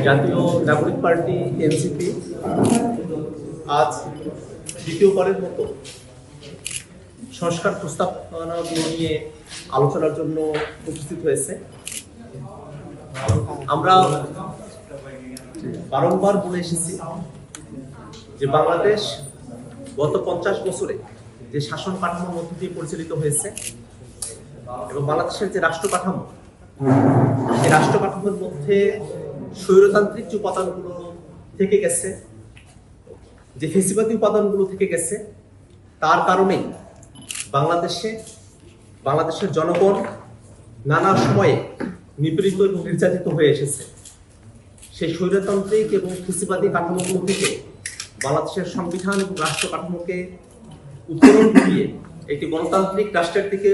জাতীয় নাগরিক party NCP আজ দ্বিতীয়বারের মতো সংস্কার প্রস্তাবনাগুলো নিয়ে আলোচনার জন্য উপস্থিত হয়েছে। আমরা বারংবার বলে এসেছি যে বাংলাদেশ গত 50 বছরে যে শাসন কাঠামোর মধ্য দিয়ে পরিচালিত হয়েছে এবং বাংলাদেশের যে রাষ্ট্র কাঠামো, সেই রাষ্ট্র কাঠামোর মধ্যে স্বৈরতান্ত্রিক যে উপাদানগুলো থেকে গেছে, যে ফেসিবাদী উপাদানগুলো থেকে গেছে, তার কারণেই বাংলাদেশের জনগণ নানা সময়ে নিপীড়িত এবং নির্যাতিত হয়ে এসেছে। সেই স্বৈরতান্ত্রিক এবং ফেসিবাদী কাঠামোগুলো থেকে বাংলাদেশের সংবিধান এবং রাষ্ট্র কাঠামোকে উত্তরণ ঘটিয়ে একটি গণতান্ত্রিক রাষ্ট্রের দিকে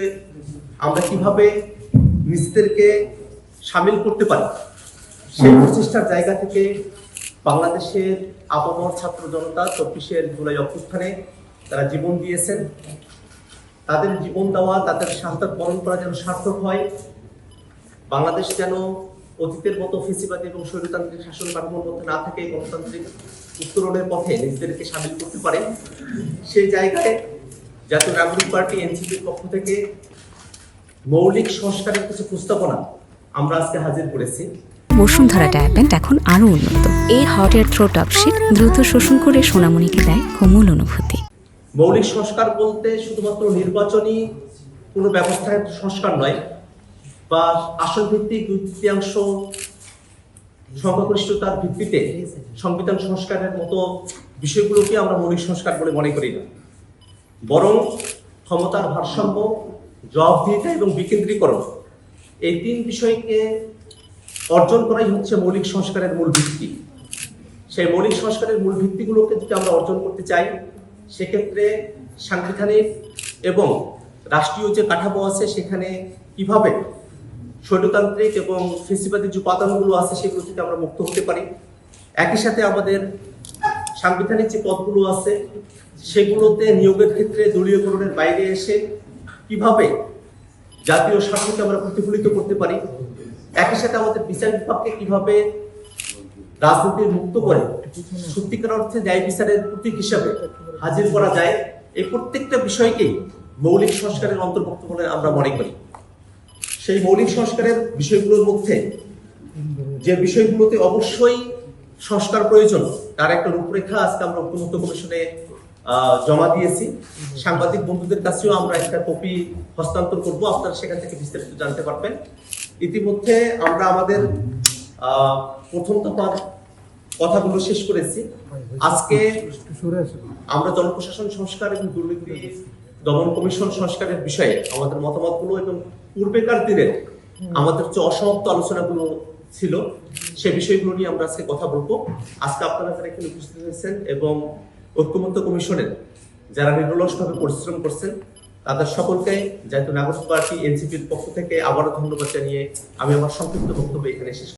আমরা কিভাবে নিজেদেরকে সামিল করতে পারি, সেই প্রচেষ্টার জায়গা থেকে বাংলাদেশের আপামর ছাত্র জনতা 24 জুলাই অভ্যুত্থানে তারা জীবন দিয়েছেন। তাদের জীবন দেওয়া, তাদের শাহাদাত বরণ করা যেন সার্থক হয়, বাংলাদেশ যেন অতীতের মতো ফেসিবাদী এবং স্বৈরতান্ত্রিক শাসন কাঠামোর মধ্যে না থেকে গণতান্ত্রিক উত্তরণের পথে নিজেদেরকে সামিল করতে পারে, সেই জায়গায় জাতীয় নাগরিক পার্টি এনসিপির পক্ষ থেকে মৌলিক সংস্কারের কিছু প্রস্তাবনা আমরা আজকে হাজির করেছি। বসুন্ধরা ডায়াপেন্ট এখন আরো উন্নত। এই হট এয়ার থ্রো টপশিট দ্রুত শোষণ করে সোনামণিকে দেয় কোমল অনুভূতি। মৌলিক সংস্কার বলতে শুধুমাত্র নির্বাচনী কোনো ব্যবস্থার সংস্কার নয়, বা আসন ভিত্তিক 2/3 সংখ্যাগরিষ্ঠতার ভিত্তিতে সংবিধান সংস্কারের মতো বিষয়গুলোকে আমরা মৌলিক সংস্কার বলে মনে করি না, বরং ক্ষমতার ভারসাম্য, জবাবদিহিতা এবং বিকেন্দ্রীকরণ, এই 3 বিষয়কে অর্জন করাই হচ্ছে মৌলিক সংস্কারের মূল ভিত্তি। সেই মৌলিক সংস্কারের মূল ভিত্তিগুলোকে যদি আমরা অর্জন করতে চাই, সেক্ষেত্রে সাংবিধানিক এবং রাষ্ট্রীয় যে কাঠামো আছে সেখানে কিভাবে স্বৈরতান্ত্রিক এবং ফেসিবাদী যে উপাদানগুলো আছে সেগুলো থেকে আমরা মুক্ত হতে পারি, একই সাথে আমাদের সাংবিধানিক যে পদগুলো আছে সেগুলোতে নিয়োগের ক্ষেত্রে দলীয়করণের বাইরে এসে কিভাবে জাতীয় স্বার্থকে আমরা প্রতিফলিত করতে পারি, একই সাথে আমাদের বিচার বিভাগকে কিভাবে রাজনীতির মুক্ত করে সত্যিকার অর্থে ন্যায় বিচারের প্রতীক হিসাবে হাজির করা যায়, এই প্রত্যেকটা বিষয়কেই মৌলিক সংস্কারের অন্তর্ভুক্ত বলে আমরা মনে করি। সেই মৌলিক সংস্কারের বিষয়গুলোর মধ্যে যে বিষয়গুলোতে অবশ্যই সংস্কার প্রয়োজন তার একটা রূপরেখা আজকে আমরা ঐক্যমত্য কমিশনে জমা দিয়েছি। সাংবাদিক বন্ধুদের কাছেও আমরা একটা কপি হস্তান্তর করব, আপনারা সেখান থেকে বিস্তারিত জানতে পারবেন। ইতিমধ্যে আমরা আমাদের প্রথম দফার কথাগুলো শেষ করেছি। আজকে আমরা জনপ্রশাসন সংস্কার এবং দুর্নীতি দমন কমিশন সংস্কারের বিষয়ে আমাদের মতামতগুলো এবং পূর্বেকার দিনের আমাদের যে অসমাপ্ত আলোচনাগুলো ছিল সে বিষয়গুলো নিয়ে আমরা আজকে কথা বলবো। আজকে আপনারা যারা এখানে উপস্থিত হয়েছেন এবং ঐক্যমত্য কমিশনের যারা নিরলসভাবে পরিশ্রম করছেন, তাদের সকলকে জাতীয় নাগরিক পার্টি এনসিপির পক্ষ থেকে আবারও ধন্যবাদ জানিয়ে আমি আমার সংক্ষিপ্ত বক্তব্য এখানে শেষ